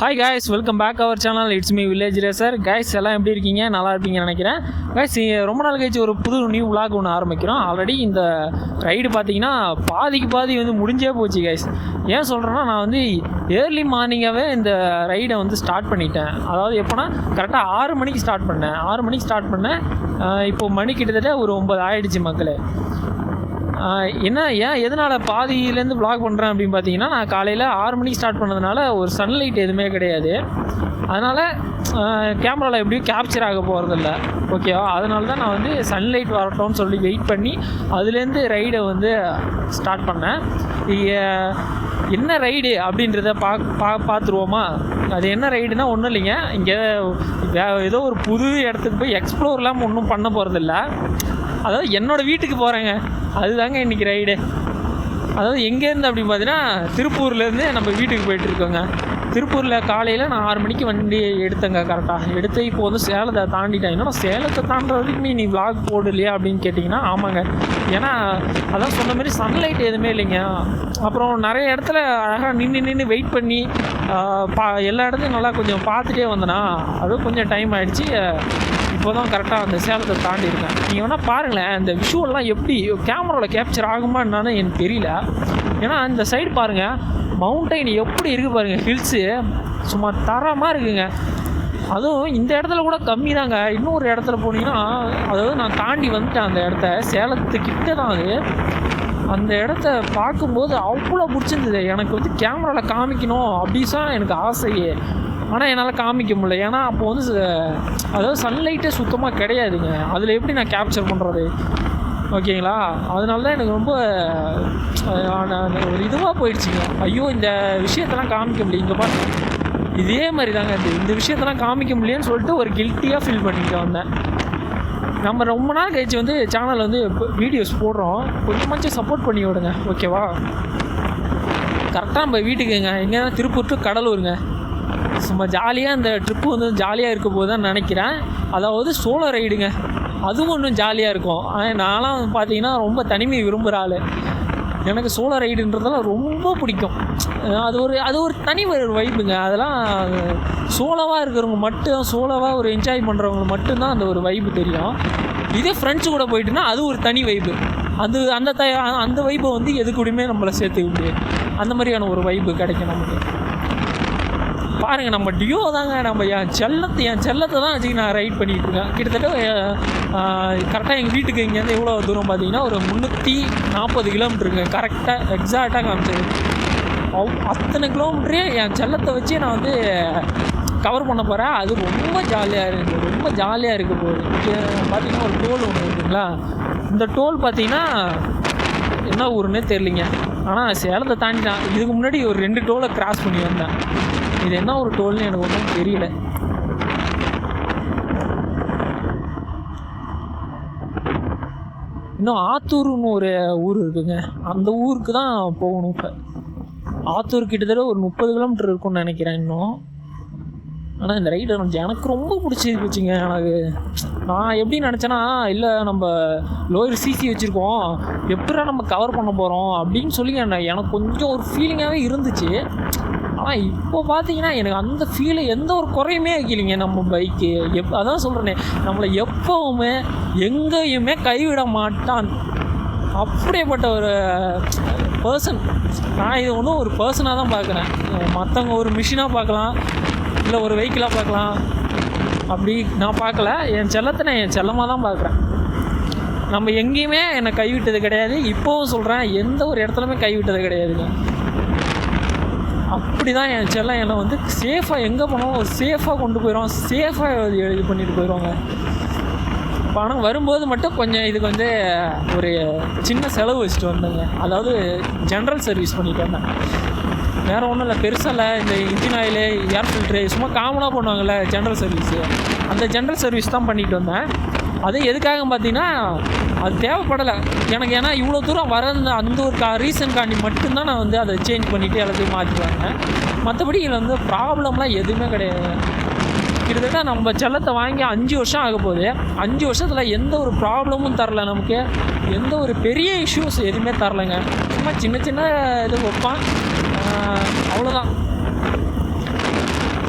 Hi guys, welcome back our channel. It's me Village Racer. Guys எல்லாம் எப்படி இருக்கீங்க? நல்லா இருப்பீங்கன்னு நினைக்கிறேன். காய்ஸ் ரொம்ப நாள் கழிச்சு ஒரு புது நியூ விளாக் ஒன்று ஆரம்பிக்கிறோம். ஆல்ரெடி இந்த ரைடு பார்த்தீங்கன்னா பாதி வந்து முடிஞ்சே போச்சு காய்ஸ். ஏன் சொல்கிறேன்னா, நான் வந்து ஏர்லி மார்னிங்காகவே இந்த ரைடை வந்து ஸ்டார்ட் பண்ணிட்டேன். அதாவது எப்போனா கரெக்டாக 6 மணிக்கு ஸ்டார்ட் பண்ணேன். 6 மணிக்கு ஸ்டார்ட் பண்ணேன். இப்போது மணி கிட்டத்தட்ட ஒரு 9 ஆகிடுச்சு மக்களே. எதனால் பாதியிலேருந்து வ்ளாக் பண்ணுறேன் அப்படின்னு பார்த்தீங்கன்னா, நான் காலையில் 6 மணிக்கு ஸ்டார்ட் பண்ணதுனால ஒரு சன்லைட் எதுவுமே கிடையாது. அதனால் கேமராவில் எப்படியும் கேப்சர் ஆக போகிறதில்ல, ஓகேவா? அதனால தான் நான் வந்து சன்லைட் வரட்டும்னு சொல்லி வெயிட் பண்ணி அதுலேருந்து ரைடை வந்து ஸ்டார்ட் பண்ணேன். என்ன ரைடு அப்படின்றத பார்த்துருவோமா? அது என்ன ரைடுனா ஒன்றும் இல்லைங்க. இங்கே ஏதோ ஒரு புது இடத்துக்கு போய் எக்ஸ்ப்ளோர்லாம் ஒன்றும் பண்ண போகிறதில்ல. அதாவது என்னோடய வீட்டுக்கு போகிறேங்க, அதுதாங்க இன்றைக்கி ரைடு. அதாவது எங்கேருந்து அப்படின்னு பார்த்தீங்கன்னா, திருப்பூர்லேருந்து நம்ம வீட்டுக்கு போயிட்டுருக்கோங்க. திருப்பூரில் காலையில் நான் 6 மணிக்கு வண்டி எடுத்தேங்க. கரெக்டாக எடுத்து இப்போ வந்து சேலத்தை தாண்டிட்டேன். என்னன்னா சேலத்தை தாண்டுறதுக்கு நீ விளாக் போடலையா அப்படின்னு கேட்டிங்கன்னா, ஆமாங்க. ஏன்னா அதான் சொன்ன மாதிரி சன்லைட் எதுவுமே இல்லைங்க. அப்புறம் நிறைய இடத்துல அழகாக நின்று வெயிட் பண்ணி எல்லா இடத்துலையும் நல்லா கொஞ்சம் பார்த்துட்டே வந்தேன்னா, அதுவும் கொஞ்சம் டைம் ஆகிடுச்சு. இப்போ தான் கரெக்டாக அந்த சேலத்தை தாண்டி இருக்கேன். நீங்கள் வேணால் பாருங்களேன், இந்த விஷுவல்லாம் எப்படி கேமராவில் கேப்சர் ஆகுமா என்னன்னு எனக்கு தெரியல. ஏன்னா இந்த சைடு பாருங்கள், மவுண்டைன் எப்படி இருக்குது பாருங்கள், ஹில்ஸு சும்மா தரமாக இருக்குங்க. அதுவும் இந்த இடத்துல கூட கம்மி தாங்க. இன்னொரு இடத்துல போனீங்கன்னா, அதாவது நான் தாண்டி வந்துட்டேன் அந்த இடத்த, சேலத்துக்கிட்ட தான் அது. அந்த இடத்த பார்க்கும்போது அவ்வளோ பிடிச்சிருந்தது. எனக்கு வந்து கேமராவில் காமிக்கணும் அப்படிதான் எனக்கு ஆசையே. ஆனால் என்னால் காமிக்க முடியல. ஏன்னா அப்போ வந்து அதாவது சன்லைட்டே சுத்தமாக கிடையாதுங்க. அதில் எப்படி நான் கேப்சர் பண்ணுறது, ஓகேங்களா? அதனால தான் எனக்கு ரொம்ப ஒரு இதுவாக போயிடுச்சுங்க. ஐயோ, இந்த விஷயத்தெல்லாம் காமிக்க முடியும். இங்கே பாருங்க, இதே மாதிரி தாங்க இந்த விஷயத்தெல்லாம் காமிக்க முடியலன்னு சொல்லிட்டு ஒரு கில்ட்டியாக ஃபீல் பண்ணிட்டு வந்தேன். நம்ம ரொம்ப நாள் கழிச்சு வந்து சேனலில் வந்து வீடியோஸ் போடுறோம். கொஞ்சமாச்சும் சப்போர்ட் பண்ணி விடுங்க, ஓகேவா? கரெக்டாக நம்ம வீட்டுக்குங்க, எங்கேனா திருப்பூர் டு கடலூருங்க. சும்மா ஜாலியாக இந்த ட்ரிப்பு வந்து ஜாலியாக இருக்க போது தான் நினைக்கிறேன். அதாவது சோலோ ரைடுங்க, அதுவும் இன்னும் ஜாலியாக இருக்கும். நான்லாம் பார்த்தீங்கன்னா ரொம்ப தனிமை விரும்புகிற ஆள். எனக்கு சோலோ ரைடுன்றதெல்லாம் ரொம்ப பிடிக்கும். அது ஒரு தனி ஒரு வைப்புங்க. அதெல்லாம் சோலோவாக இருக்கிறவங்க மட்டும், சோலோவாக ஒரு என்ஜாய் பண்ணுறவங்க மட்டும்தான் அந்த ஒரு வைப்பு தெரியும். இதே ஃப்ரெண்ட்ஸு கூட போயிட்டுனா அது ஒரு தனி வைப்பு. அந்த வைப்பை வந்து எது கூடயுமே நம்மளை சேர்த்துக்க முடியாது. அந்த மாதிரியான ஒரு வைப்பு கிடைக்கும் நமக்கு. பாருங்கள், நம்ம டியோ தாங்க. நம்ம என் செல்லத்தை தான் வச்சு நான் ரைட் பண்ணிகிட்டு இருக்கேன். கிட்டத்தட்ட கரெக்டாக எங்கள் வீட்டுக்கு இங்கேருந்து எவ்வளோ தூரம் பார்த்தீங்கன்னா, ஒரு 340 கிலோமீட்டருங்க. கரெக்டாக எக்ஸாக்டாக காமிச்சது. அத்தனை கிலோமீட்டரே என் செல்லத்தை வச்சு நான் வந்து கவர் பண்ண போகிறேன். அது ரொம்ப ஜாலியாக இருக்குது, ரொம்ப ஜாலியாக இருக்க போகுது. பார்த்திங்கன்னா ஒரு டோல் ஒன்று இருக்குங்களா, இந்த டோல் பார்த்திங்கன்னா என்ன ஊருன்னே தெரியலிங்க. ஆனால் சேலத்தை தாண்டிட்டான். இதுக்கு முன்னாடி ஒரு 2 டோலை கிராஸ் பண்ணி வந்தேன். இது என்ன ஒரு டோல்னு எனக்கு ஒன்றும் தெரியல. இன்னும் ஆத்தூர்னு ஒரு ஊர் இருக்குங்க, அந்த ஊருக்கு தான் போகணும். இப்போ ஆத்தூர் கிட்டத்தட்ட ஒரு 30 கிலோமீட்டர் இருக்கும்னு நினைக்கிறேன் இன்னும். ஆனால் இந்த ரைடு எனக்கு ரொம்ப பிடிச்சிருக்குச்சுங்க. நான் எப்படி நினச்சேன்னா, இல்லை நம்ம லோயர் சிசி வச்சுருக்கோம், எப்படா நம்ம கவர் பண்ண போகிறோம் அப்படின்னு சொல்லி எனக்கு கொஞ்சம் ஒரு ஃபீலிங்காகவே இருந்துச்சு. ஆனால் இப்போ பார்த்தீங்கன்னா எனக்கு அந்த ஃபீலை எந்த ஒரு குறையுமே வைக்கலைங்க. நம்ம பைக்கு அதான் சொல்கிறேனே, நம்மளை எப்போவுமே எங்கேயுமே கைவிட மாட்டான். அப்படியேப்பட்ட ஒரு பர்சன். நான் இது ஒன்றும் ஒரு பர்சனாக தான் பார்க்குறேன். மற்றவங்க ஒரு மிஷினாக பார்க்கலாம், இல்லை ஒரு வெஹிக்கிளாக பார்க்கலாம். அப்படி நான் பார்க்கல. என் செல்லத்தை நான் என் செல்லமாக தான் பார்க்குறேன். நம்ம எங்கேயுமே என்னை கைவிட்டது கிடையாது. இப்போவும் சொல்கிறேன், எந்த ஒரு இடத்துலையுமே கைவிட்டது கிடையாதுங்க. அப்படி தான் என் செல்லம் என்னை வந்து சேஃபாக எங்கே போனாலும் சேஃபாக கொண்டு போயிடுவோம், சேஃபாக இது பண்ணிட்டு போயிடுவாங்க. பணம் வரும்போது மட்டும் கொஞ்சம் இதுக்கு வந்து ஒரு சின்ன செலவு வச்சுட்டு வந்தேங்க. அதாவது ஜென்ரல் சர்வீஸ் பண்ணிட்டு வந்தேன். வேறு ஒன்றும் இல்லை, பெருசாக இல்லை. இந்த இன்ஜின் ஆயிலு, ஏர் ஃபில்ட்ரு சும்மா காமனாக பண்ணுவாங்கள்ல ஜென்ரல் சர்வீஸு, அந்த ஜென்ரல் சர்வீஸ் தான் பண்ணிட்டு வந்தேன். அது எதுக்காக பார்த்தீங்கன்னா, அது தேவைப்படலை எனக்கு. ஏன்னா இவ்வளோ தூரம் வர அந்த ஒரு ரீசன்காண்டி மட்டும்தான் நான் வந்து அதை சேஞ்ச் பண்ணிவிட்டு எல்லாத்தையும் மாற்றிடுவாங்க. மற்றபடி இதில் வந்து ப்ராப்ளம்லாம் எதுவுமே கிடையாது. கிட்டத்தட்ட நம்ம செல்லத்தை வாங்கி 5 வருஷம் ஆக போகுது. 5 வருஷத்தில் எந்த ஒரு ப்ராப்ளமும் தரல நமக்கு. எந்த ஒரு பெரிய இஷ்யூஸ் எதுவுமே தரலைங்க. சும்மா சின்ன இது வைப்பான், அவ்வளோதான்.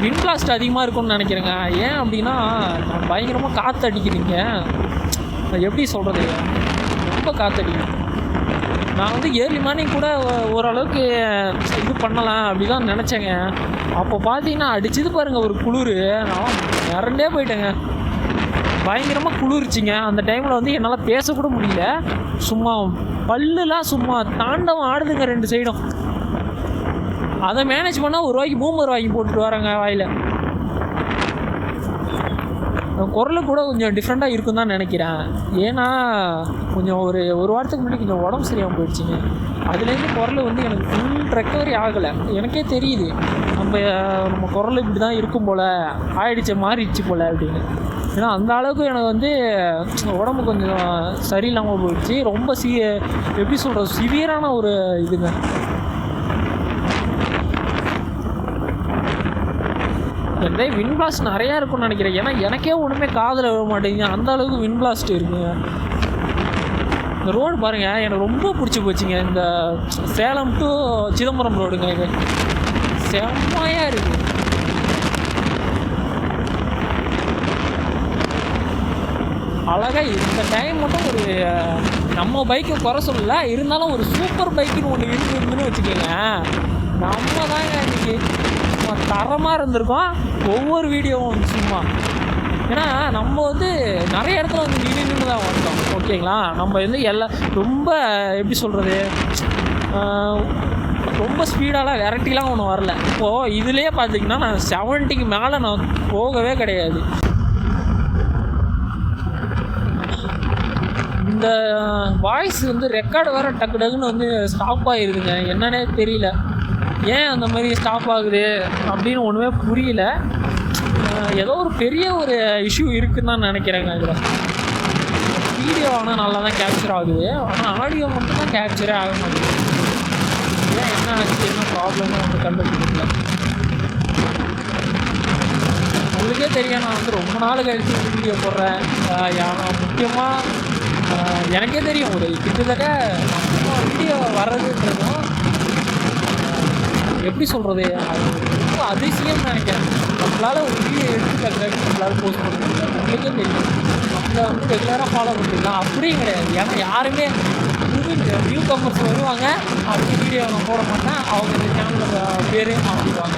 விண்ட் பிளாஸ்ட் அதிகமாக இருக்கும்னு நினைக்கிறேங்க. ஏன் அப்படின்னா நான் பயங்கரமாக காற்று அடிக்கிறீங்க, எப்படி சொல்கிறது, ரொம்ப காற்றடிக்கும். நான் வந்து ஏர்லி மார்னிங் கூட ஓரளவுக்கு இது பண்ணலாம் அப்படி தான் நினச்சேங்க. அப்போ பார்த்தீங்கன்னா அடிச்சது பாருங்கள் ஒரு குளிர், நான் நிறண்டே போயிட்டேங்க. பயங்கரமாக குளிர்ச்சிங்க. அந்த டைமில் வந்து என்னால் பேசக்கூட முடியல. சும்மா பல்லுலாம் சும்மா தாண்டவம் ஆடுதுங்க 2 சைடும். அதை மேனேஜ் பண்ணால் ஒரு ரூபாய்க்கு பூமர் வாங்கி போட்டுட்டு வரேங்க வாயில். குரலு கூட கொஞ்சம் டிஃப்ரெண்ட்டாக இருக்கும் தான் நினைக்கிறேன். ஏன்னா கொஞ்சம் ஒரு வாரத்துக்கு முன்னாடி கொஞ்சம் உடம்பு சரியாமல் போயிடுச்சிங்க. அதுலேருந்து குரல் வந்து எனக்கு ஃபுல் ரெக்கவரி ஆகலை. எனக்கே தெரியுது நம்ம குரல் இப்படி தான் இருக்கும் போல், மாறிடுச்சு போல் அப்படின்னு. ஏன்னா அந்த அளவுக்கு எனக்கு வந்து உடம்பு கொஞ்சம் சரியில்லாமல் போயிடுச்சு. ரொம்ப எப்படி சொல்கிறது, சிவியரான ஒரு இதுங்க. இந்த விண்ட் பிளாஸ்ட் நிறையா இருக்கும்னு நினைக்கிறேன். ஏன்னா எனக்கே ஒன்றுமே காதில் விட மாட்டேங்குது, அந்த அளவுக்கு விண்ட் பிளாஸ்ட் இருக்குங்க. இந்த ரோடு பாருங்கள், எனக்கு ரொம்ப பிடிச்சி போச்சுங்க. இந்த சேலம் டு சிதம்பரம் ரோடுங்க, இது செம்மையாக இருக்குது. அழகாக இந்த டைம் மட்டும் ஒரு நம்ம பைக்கை குறை சொல்லலை, இருந்தாலும் ஒரு சூப்பர் பைக்குன்னு ஒன்று இருந்துன்னு வச்சுக்கோங்க. நம்ம தாங்க இன்றைக்கி தரமாக இருந்திருக்கோம் ஒவ்வொரு வீடியோவும் சும்மா. ஏன்னா நம்ம வந்து நிறைய இடத்துல வந்து நின்று தான் வந்தோம், ஓகேங்களா. நம்ம வந்து ரொம்ப எப்படி சொல்கிறது, ரொம்ப ஸ்பீடாலாம் வெரைட்டிலாம் ஒன்றும் வரல. இப்போது இதுலேயே பார்த்திங்கன்னா நான் 70க்கு மேலே நான் போகவே கிடையாது. இந்த வாய்ஸ் வந்து ரெக்கார்டு வேறு டக்கு டக்குன்னு வந்து ஸ்டாப் ஆகிருதுங்க, என்னன்னே தெரியல. ஏன் அந்த மாதிரி ஸ்டாப் ஆகுது அப்படின்னு ஒன்றுமே புரியல. ஏதோ ஒரு பெரிய ஒரு இஷ்யூ இருக்குதுன்னு தான் நினைக்கிறேங்க. இதில் வீடியோ ஆனால் நல்லா தான் கேப்சர் ஆகுது, ஆனால் ஆடியோ மட்டும் தான் கேப்சரே ஆக மாட்டேங்குது. ஏன் என்ன ஆச்சு, என்ன ப்ராப்ளம்னு வந்து கண்டுபிடிக்கல. உங்களுக்கே தெரியும், நான் வந்து ரொம்ப நாள் கழிச்சு வீடியோ போடுறேன். ஆனால் முக்கியமாக எனக்கே தெரியும், ஒரு கிட்டத்தட்ட வீடியோ வர்றதுன்றதும் எப்படி சொல்கிறது, அது ரொம்ப அதிசயம்னு நினைக்கிறேன். நம்மளால் ஒரு வீடியோ எடுத்து நம்மளால் போஸ்ட் பண்ண முடியல. உங்களுக்கே தெரியும், நம்மளை வந்து ரெகுலராக ஃபாலோ பண்ணிக்கலாம் அப்படியும் கிடையாது. ஏன்னா யாருமே நியூ கமர்ஸ் வருவாங்க, அப்படி வீடியோ நான் போட மாட்டேன், அவங்க இந்த சேனலில் பேர் அப்படிவாங்க.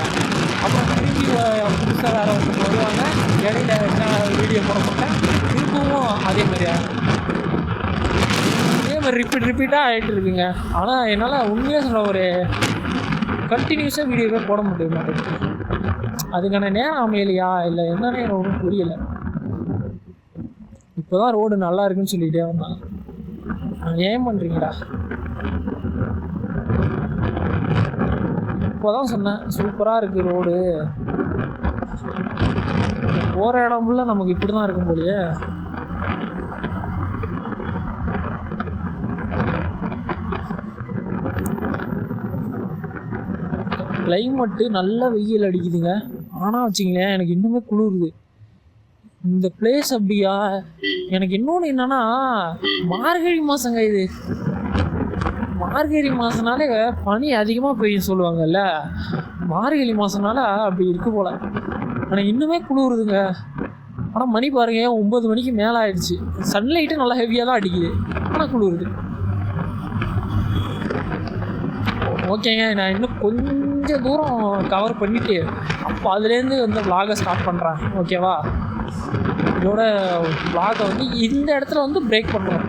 அப்புறம் திரும்பி புதுசாக வேறு ஒருத்தர் வருவாங்க, இடையில வீடியோ போட மாட்டேன், திரும்பவும் அதே மாதிரி ரிப்பீட்டாக ஆகிட்டு இருக்குங்க. ஆனால் என்னால் உண்மையாக சொல்ல ஒரு கண்டினியூஸாக வீடியோவே போட முடிய மாட்டேங்குது. அதுக்கான நேரம் அமையலையா இல்லை என்னன்னு எனக்கு ஒன்றும் புரியலை. இப்போ தான் ரோடு நல்லா இருக்குன்னு சொல்லிகிட்டே வந்தான். ஏன் பண்ணுறீங்கடா, இப்போ தான் சொன்னேன் சூப்பராக இருக்குது ரோடு, போகிற இடம் ஃபுல்லாக நமக்கு இப்படி தான் இருக்கும் போலயே. கிளைமேட்டு நல்ல வெயில் அடிக்குதுங்க. ஆனால் வச்சிங்களேன் எனக்கு இன்னுமே குளிருது இந்த பிளேஸ். அப்படியா, எனக்கு இன்னொன்று என்னன்னா, மார்கழி மாதங்க இது. மார்கழி மாதனாலே பனி அதிகமாக பெய்யும் சொல்லுவாங்கல்ல, மார்கழி மாதனால அப்படி இருக்கு போல். ஆனால் இன்னுமே குளிருதுங்க. ஆனால் மணி பாருங்க 9 மணிக்கு மேலே ஆயிடுச்சு. சன்லைட்டு நல்லா ஹெவியாக தான் அடிக்குது, ஆனால் குளிருது. ஓகேங்க, நான் இன்னும் கொஞ்சம் தூரம் கவர் பண்ணிவிட்டு அப்போ அதுலேருந்து வந்து vlog ஸ்டார்ட் பண்ணுறேன், ஓகேவா. இதோட vlog வந்து இந்த இடத்துல வந்து பிரேக் பண்ணுறேன்.